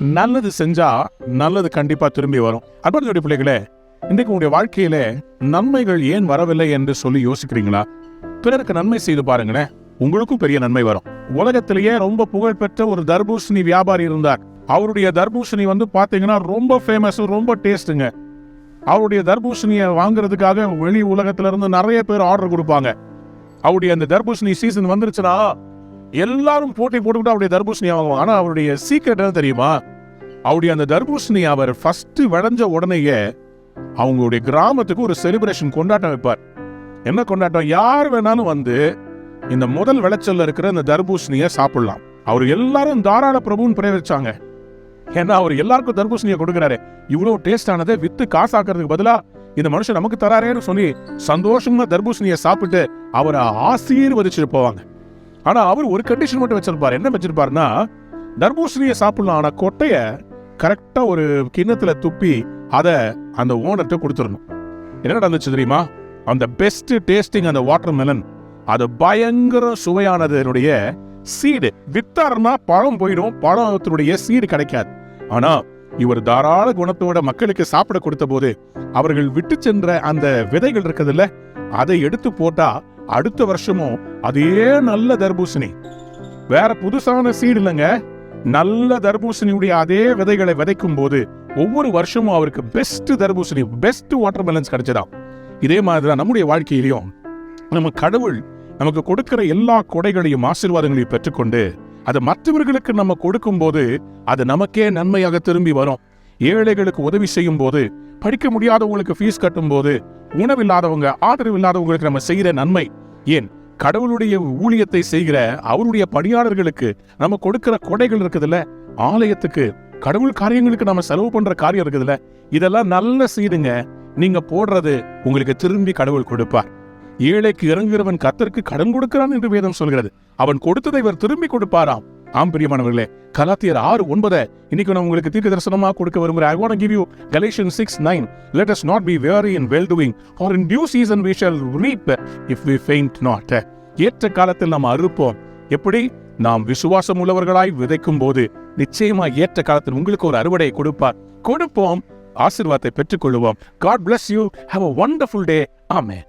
நல்லது செஞ்சா நல்லது கண்டிப்பா திரும்பி வரும். அன்புடைய பிள்ளைகளே, இன்றைக்கு உங்களுடைய வாழ்க்கையில நன்மைகள் ஏன் வரவில்லை என்று சொல்லி யோசிக்கிறீங்களா? பிறருக்கு நன்மை செய்து பாருங்களேன், உங்களுக்கும் பெரிய நன்மை வரும். உலகத்திலேயே ரொம்ப புகழ்பெற்ற ஒரு தர்பூசணி வியாபாரி இருந்தார். அவருடைய தர்பூசணி பாத்தீங்கன்னா ரொம்ப ஃபேமஸ், ரொம்ப டேஸ்ட்டுங்க. அவருடைய தர்பூசணியை வாங்குறதுக்காக வெளி உலகத்துல இருந்து நிறைய பேர் ஆர்டர் கொடுப்பாங்க. அவருடைய அந்த தர்பூசணி சீசன் வந்துருச்சுன்னா எல்லாரும் போட்டி போட்டுக்கிட்டு அவருடைய தர்பூசணியை வாங்குவாங்க. ஆனா அவருடைய சீக்ரெட் என்ன தெரியுமா? அவருடைய அந்த தர்பூசணி அவர் ஃபர்ஸ்ட் விளைஞ்ச உடனேயே அவங்களுடைய கிராமத்துக்கு ஒரு செலிப்ரேஷன் கொண்டாட்டம் வைப்பார். என்ன கொண்டாட்டம்? யார் வேணாலும் இந்த முதல் விளைச்சல்ல இருக்கிற இந்த தர்பூசணியை சாப்பிடலாம். அவர் எல்லாரும் தாராள பிரபுன்னு பெயர் வச்சாங்க. ஏன்னா அவர் எல்லாருக்கும் தர்பூசணியை கொடுக்கிறாரு. இவ்வளவு டேஸ்ட் ஆனதை வித்து காசாக்குறதுக்கு பதிலா இந்த மனுஷன் நமக்கு தராரேன்னு சொல்லி சந்தோஷமா தர்பூசணியை சாப்பிட்டு அவரை ஆசீர்வதிச்சுட்டு போவாங்க. ஆனா அவர் ஒரு கண்டிஷன் மட்டும் வச்சிருப்பாரு. என்ன வச்சிருப்பாருன்னா, தர்பூசணியை சாப்பிடலாம், ஆனா கொட்டைய கரெக்டா ஒரு கிண்ணத்துல துப்பி அதை அந்த ஓனர்கிட்ட கொடுத்துடணும். என்ன நடந்துச்சு தெரியுமா? அந்த பெஸ்ட் டேஸ்டிங் அந்த வாட்டர் மெலன், அது பயங்கர சுவையானதனுடைய சீடு வித்தாருன்னா பழம் போயிடும், பழத்தினுடைய சீடு கிடைக்காது. ஆனா இவர் தாராள குணத்தோட மக்களுக்கு சாப்பிட கொடுத்த போது அவர்கள் விட்டு சென்ற அந்த விதைகள் இருக்குதுல்ல, அதை எடுத்து போட்டா அடுத்த வருஷமும் அதே நல்ல தர்பூசணி, வேற புதுசான சீடு இல்லைங்க, நல்ல தர்பூசணியுடைய அதே விதைகளை விதைக்கும் போது ஒவ்வொரு வருஷமும் அவருக்கு பெஸ்ட் தர்பூசணி, பெஸ்ட் வாட்டர் மெலன்ஸ் கிடைச்சதாம். இதே மாதிரிதான் நம்முடைய வாழ்க்கையிலையும் நம்ம கடவுள் நமக்கு கொடுக்கிற எல்லா கொடைகளையும் ஆசீர்வாதங்களையும் பெற்றுக்கொண்டு அது மற்றவர்களுக்கு நம்ம கொடுக்கும் போது அது நமக்கே நன்மையாக திரும்பி வரும். ஏழைகளுக்கு உதவி செய்யும் போது, படிக்க முடியாதவங்களுக்கு ஃபீஸ் கட்டும் போது, உணவில்லாதவங்க, ஆதரவு இல்லாதவங்களுக்கு நம்ம செய்கிற நன்மை, ஏன் கடவுளுடைய ஊழியத்தை செய்கிற அவருடைய பணியாளர்களுக்கு நம்ம கொடுக்கிற கொடைகள் இருக்குதுல்ல, ஆலயத்துக்கு கடவுள் காரியங்களுக்கு நம்ம செலவு பண்ற காரியம் இருக்குதுல்ல, இதெல்லாம் நல்ல சீடுங்க. நீங்க போடுறது உங்களுக்கு திரும்பி கடவுள் கொடுப்பார். ஏழைக்கு இறங்குகிறவன் கர்த்தருக்கு கடன் கொடுக்கிறான் என்று வேதம் சொல்கிறது. அவன் கொடுத்ததை இவர் திரும்பி கொடுப்பாராம். ஆம் பிரியமானவர்களே, கலாத்தியர் 6:9 இன்னைக்கு நான் உங்களுக்கு தீர்க்க தரிசனமா கொடுக்க விரும்புகிறேன். I want to give you Galatians 6:9. Let us not be weary in well doing, for in due season we shall reap if we faint not. ஏற்ற காலத்தில் நாம் அறுப்போம். எப்படி? நாம் விசுவாசம் உள்ளவர்களாய் விதைக்கும் போது நிச்சயமா ஏற்ற காலத்தில் உங்களுக்கு ஒரு அறுவடை கொடுப்பார். கொடுப்போம், ஆசீர்வாதத்தை பெற்றுக்கொள்வோம். God bless you. Have a wonderful day. Amen.